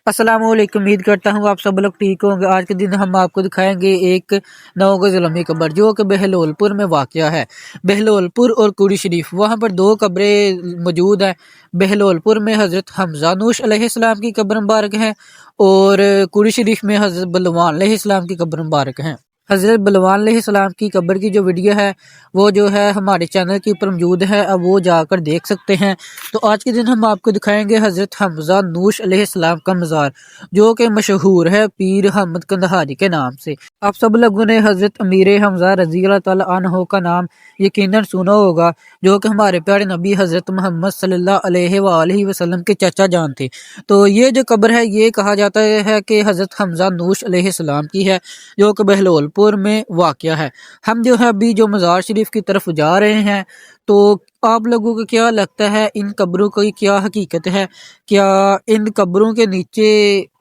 अस्सलाम वालेकुम। उम्मीद करता हूँ आप सब लोग ठीक होंगे। आज के दिन हम आपको दिखाएंगे एक 9 गज लंबी कब्र जो कि बहलोलपुर में वाक़या है। बहलोलपुर और कुड़ी शरीफ वहाँ पर दो कब्रें मौजूद हैं। बहलोलपुर में हज़रत हमज़ा नूश अलैहिस्सलाम की कब्र मुबारक है और कुड़ी शरीफ में हज़रत बलवान अलैहिस्सलाम की कब्र मुबारक है। हज़रत बलवान अलैहिस्सलाम की कब्र की जो वीडियो है वो जो है हमारे चैनल के ऊपर मौजूद है, अब वो जाकर देख सकते हैं। तो आज के दिन हम आपको दिखाएंगे हज़रत हमज़ा नूश अलैहिस्सलाम का मज़ार जो कि मशहूर है पीर अहमद कंदहारी के नाम से। आप सब लोगों ने हज़रत अमीर हमज़ा रज़ी अल्लाह तआला अन्हु का नाम यकीनन सुना होगा, जो कि हमारे प्यारे नबी हज़रत मोहम्मद सल्लल्लाहु अलैहि वसल्लम के चाचा जान थे। तो ये जो कब्र है ये कहा जाता है कि हज़रत हमज़ा नूश अलैहिस्सलाम की है जो कि बहलोलपुर में वाक़या है। हम जो है अभी जो मज़ार शरीफ की तरफ जा रहे हैं, तो आप लोगों को क्या लगता है इन कब्रों की क्या हकीकत है? क्या इन कब्रों के नीचे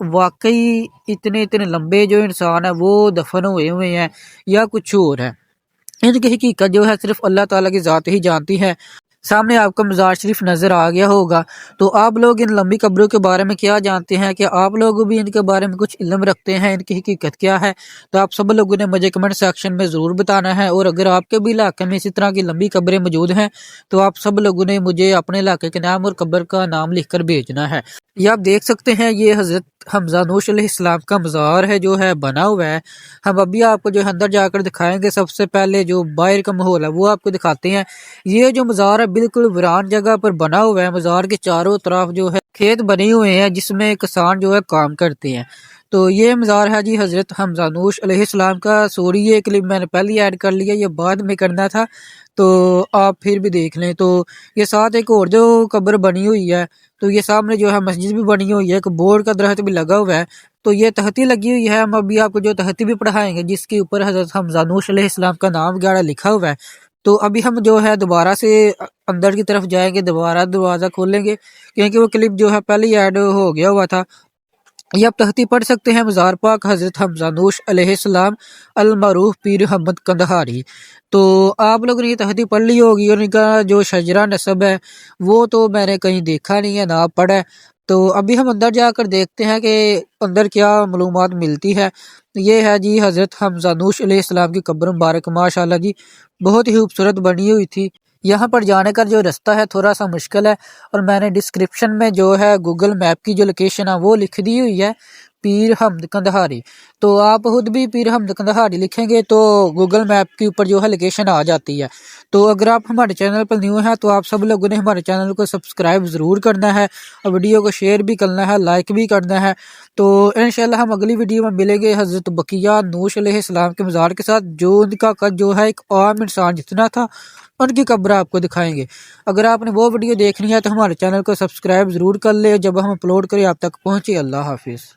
वाकई इतने इतने लंबे जो इंसान है वो दफन हुए हुए हैं या कुछ और है? इनकी हकीकत जो है सिर्फ अल्लाह ताला की ज़ात ही जानती है। सामने आपको मज़ार शरीफ नज़र आ गया होगा। तो आप लोग इन लंबी कब्रों के बारे में क्या जानते हैं? क्या आप लोग भी इनके बारे में कुछ इल्म रखते हैं? इनकी हकीकत क्या है? तो आप सब लोगों ने मुझे कमेंट सेक्शन में ज़रूर बताना है। और अगर आपके भी इलाके में इसी तरह की लंबी कब्रें मौजूद हैं तो आप सब लोगों ने मुझे अपने इलाके के नाम और कब्र का नाम लिख कर भेजना है। ये आप देख सकते हैं ये हज़रत हमज़ा नूश अलैहिस्सलाम का मज़ार है जो है बना हुआ है। हम अभी आपको जो है अंदर जाकर दिखाएंगे। सबसे पहले जो बाहर का माहौल है वो आपको दिखाते हैं। ये जो मज़ार है बिल्कुल वीरान जगह पर बना हुआ है। मज़ार के चारों तरफ जो है खेत बने हुए हैं जिसमें किसान जो है काम करते हैं। तो ये मज़ार है जी हज़रत हमज़ा नूश अलैहिस्सलाम का। सॉरी ये क्लिप मैंने पहले ऐड कर लिया, ये बाद में करना था, तो आप फिर भी देख लें। तो ये साथ एक और जो कब्र बनी हुई है, तो ये सामने जो है मस्जिद भी बनी हुई है, एक बोर्ड का दरख्त भी लगा हुआ है। तो ये तहती लगी हुई है। हम अभी आपको जो तहती भी पढ़ाएंगे जिसके ऊपर हज़रत हमज़ा नूश अलैहिस्सलाम का नाम वगैरह लिखा हुआ है। तो अभी हम जो है दोबारा से अंदर की तरफ जाएंगे, दोबारा दरवाज़ा खोलेंगे क्योंकि वो क्लिप जो है पहले ही ऐड हो गया हुआ था। ये आप तहती पढ़ सकते हैं। मज़ार पाक हज़रत हमज़ा नूश अलैहिस्सलाम अल मरूफ पीर अहमद कंदहारी। तो आप लोगों ने ये तहती पढ़ ली होगी और इनका जो शजरा नसब है वो तो मैंने कहीं देखा नहीं है, ना पढ़ा है। तो अभी हम अंदर जाकर देखते हैं कि अंदर क्या मालूमात मिलती है। ये है जी हज़रत हमज़ा नूश अलैहिस्सलाम की कब्र मुबारक। माशाल्लाह जी बहुत ही खूबसूरत बनी हुई थी। यहाँ पर जाने का जो रास्ता है थोड़ा सा मुश्किल है और मैंने डिस्क्रिप्शन में जो है गूगल मैप की जो लोकेशन है वो लिख दी हुई है, पीर हमद कंदहारी। तो आप खुद भी पीर हमद कंदहारी लिखेंगे तो गूगल मैप के ऊपर जो है लोकेशन आ जाती है। तो अगर आप हमारे चैनल पर न्यू हैं तो आप सब लोगों ने हमारे चैनल को सब्सक्राइब ज़रूर करना है और वीडियो को शेयर भी करना है, लाइक भी करना है। तो इंशाल्लाह हम अगली वीडियो में मिलेंगे हज़रत बकिया नूश अलैहिस्सलाम के मज़ार के साथ, जो उनका कद जो है एक आम इंसान जितना था, उनकी कब्र आपको दिखाएंगे। अगर आपने वो वीडियो देखनी है तो हमारे चैनल को सब्सक्राइब ज़रूर कर ले। जब हम अपलोड करें आप तक पहुँचे। अल्लाह हाफिज़।